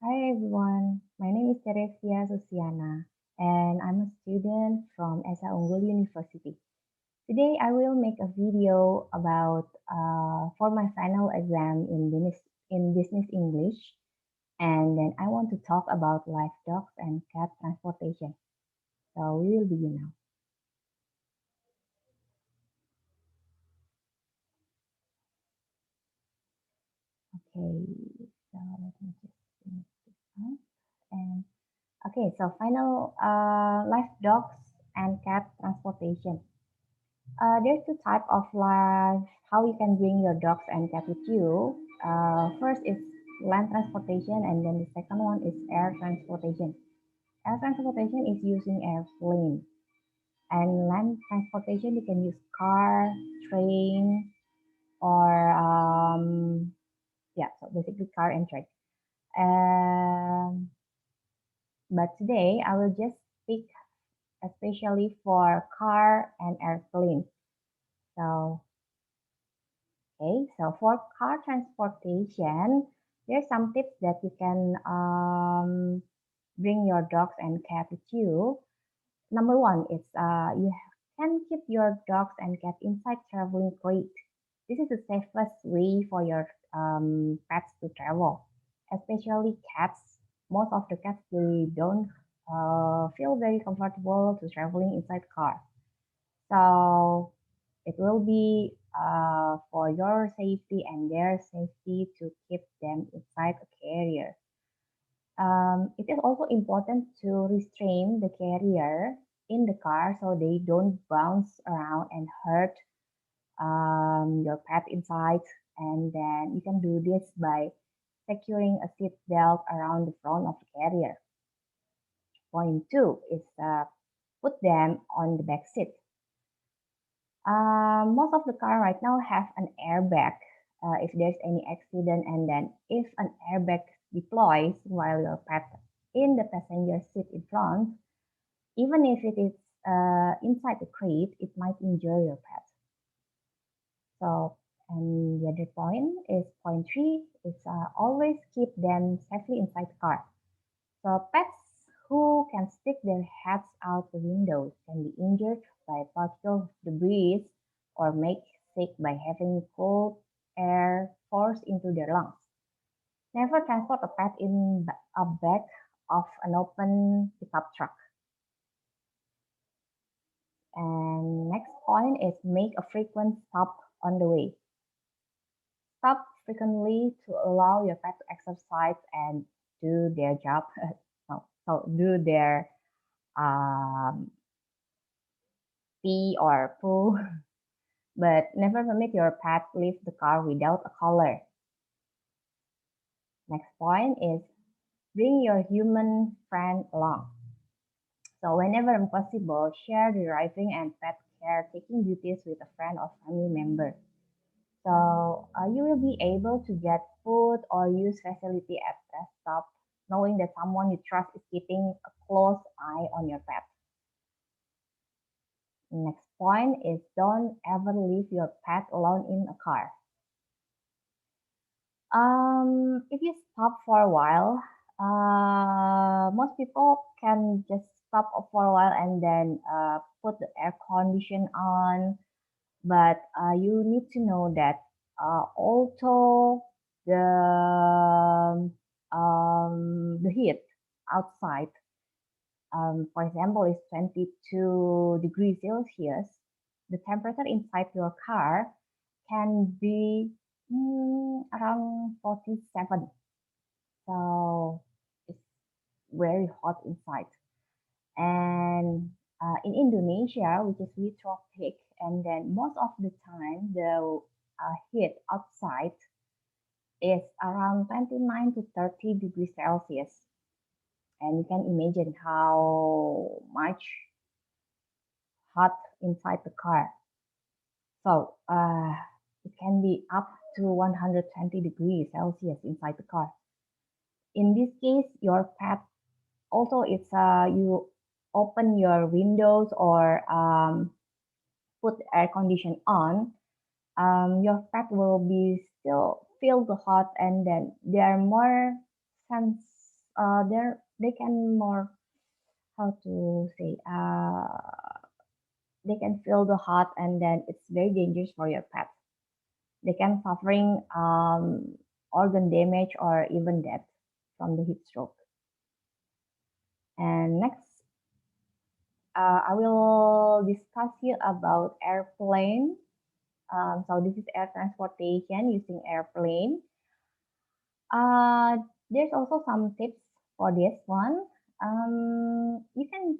Hi everyone, my name is Teresia Susiana and I'm a student from Unggul University. Today I will make a video about for my final exam in business English, and then I want to talk about live dogs and cat transportation. So we will begin now. Okay, so let me just finish this up. And okay, so final live dogs and cat transportation. There's two type of life how you can bring your dogs and cat with you. First is land transportation, and then the second one is air transportation. Air transportation is using airplane, and land transportation you can use car, train, or yeah, so basically car and train. Um, but today I will just speak especially for car and airplane. So okay, so for car transportation, there's some tips that you can bring your dogs and cat with you. Number one is you can keep your dogs and cat inside traveling crate. This is the safest way for your pets to travel, especially cats. Most of the cats they don't feel very comfortable to traveling inside car. So it will be for your safety and their safety to keep them inside a carrier. It is also important to restrain the carrier in the car so they don't bounce around and hurt your pet inside. And then you can do this by securing a seat belt around the front of the carrier. Point two is put them on the back seat. Most of the car right now have an airbag if there's any accident, and then if an airbag deploys while your pet in the passenger seat in front, even if it is inside the crate, it might injure your pet. So, and the other point is point three is always keep them safely inside the car. So pets who can stick their heads out the windows can be injured by particle debris or make sick by having cold air forced into their lungs. Never transport a pet in a back of an open pickup truck. And next point is make a frequent stop on the way. Stop frequently to allow your pet to exercise and do their job. So do their um, pee or poo, but never permit your pet leave the car without a collar. Next point is bring your human friend along. So whenever possible, share the driving and pet caretaking duties with a friend or family member. So you will be able to get food or use facility at rest stop, knowing that someone you trust is keeping a close eye on your pet. Next point is don't ever leave your pet alone in a car. If you stop for a while, most people can just stop for a while and then put the air condition on. But you need to know that although the heat outside, for example, is 22 degrees Celsius, the temperature inside your car can be around 47. So it's very hot inside. And in Indonesia, which is we tropic, and then most of the time the heat outside is around 29 to 30 degrees Celsius. And you can imagine how much hot inside the car. So it can be up to 120 degrees Celsius inside the car. In this case, your pet also it's you open your windows or put air condition on, your pet will be still feel the hot, and then they are more they can more, how to say, they can feel the hot, and then it's very dangerous for your pet. They can suffering organ damage or even death from the heat stroke. And next, I will discuss you about airplane. So this is air transportation using airplane. Uh, there's also some tips for this one. You can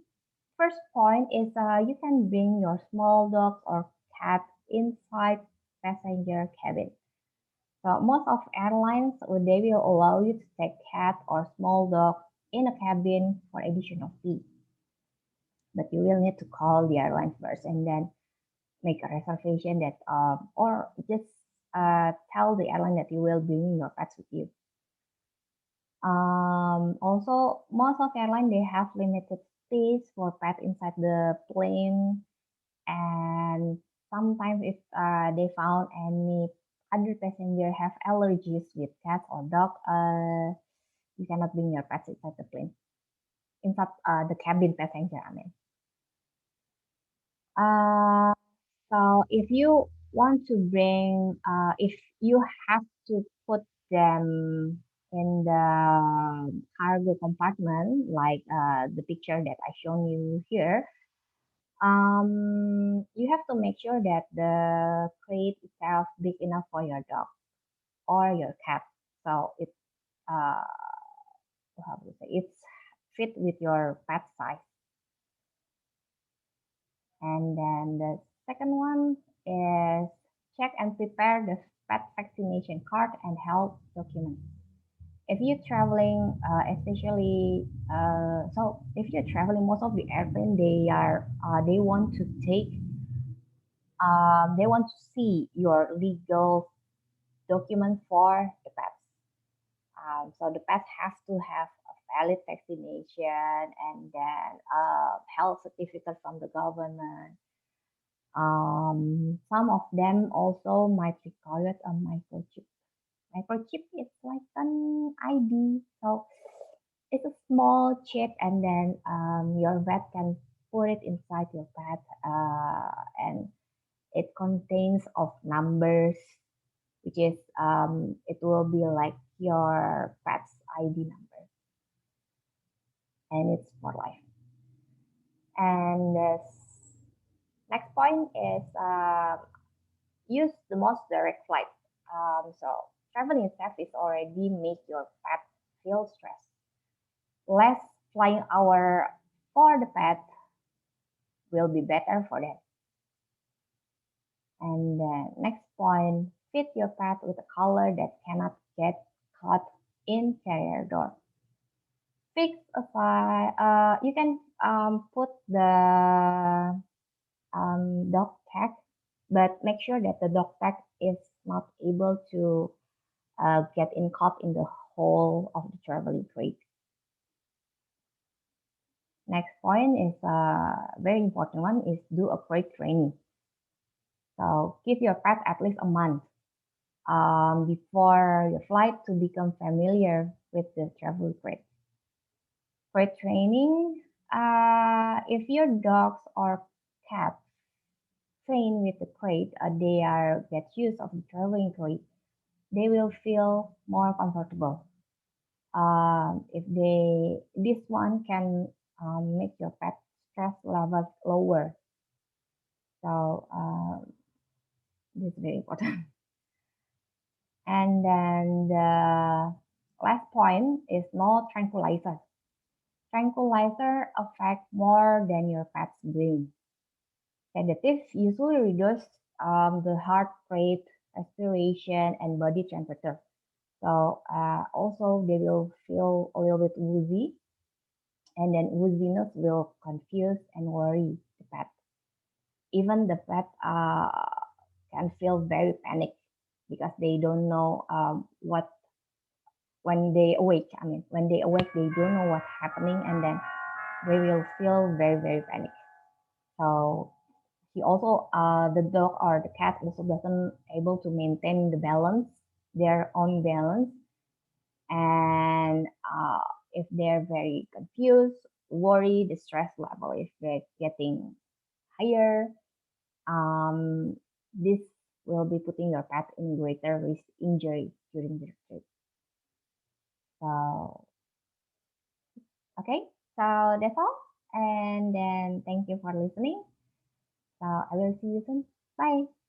First point is you can bring your small dog or cat inside passenger cabin. So most of airlines they will allow you to take cat or small dog in a cabin for additional fee. But you will need to call the airline first and then make a reservation that or just tell the airline that you will bring your pets with you. Also, most of airline they have limited space for pet inside the plane, and sometimes if they found any other passenger have allergies with cat or dog, you cannot bring your pets inside the plane, inside the cabin passenger. I mean, uh, so if you want to bring, if you have to put them in the cargo compartment, like the picture that I shown you here, you have to make sure that the crate itself big enough for your dog or your cat. So it uh how to say it's fit with your pet size. And then the second one is check and prepare the pet vaccination card and health documents. If you're traveling, especially if you're traveling, most of the airplane they want to see your legal document for the pets. So the pets have to have a valid vaccination and then a health certificate from the government. Some of them also might require a microchip. Microchip is like an ID. So it's a small chip, and then your vet can put it inside your pet, and it contains of numbers, which is it will be like your pet's ID number, and it's for life. And the next point is use the most direct flight. So traveling safe is already make your pet feel stressed. Less flying hour for the pet will be better for them. And the next point, fit your pet with a color that cannot get caught in carrier door. Fix aside, you can put the dog tag, but make sure that the dog tag is not able to get in caught in the hole of the traveling crate. Next point is a very important one is do a crate training. So give your pet at least a month before your flight to become familiar with the travel crate. Crate training, if your dogs or cats train with the crate, they are get used of the traveling crate, they will feel more comfortable. If they this one can make your pet stress levels lower. So this is very important. And then the last point is no tranquilizer. Tranquilizer affect more than your pet's brain. Sedatives usually reduce the heart rate, respiration, and body temperature. So also they will feel a little bit woozy, and then wooziness will confuse and worry the pet. Even the pet can feel very panic because they don't know what when they awake. I mean, when they awake, they don't know what's happening, and then they will feel very very panic. So he also the dog or the cat also doesn't able to maintain the balance, their own balance, and if if they're very confused, worried, the stress level if they're getting higher, um, this will be putting your pet in greater risk injury during the trip. So, okay, so that's all. And then thank you for listening. So I will see you soon. Bye.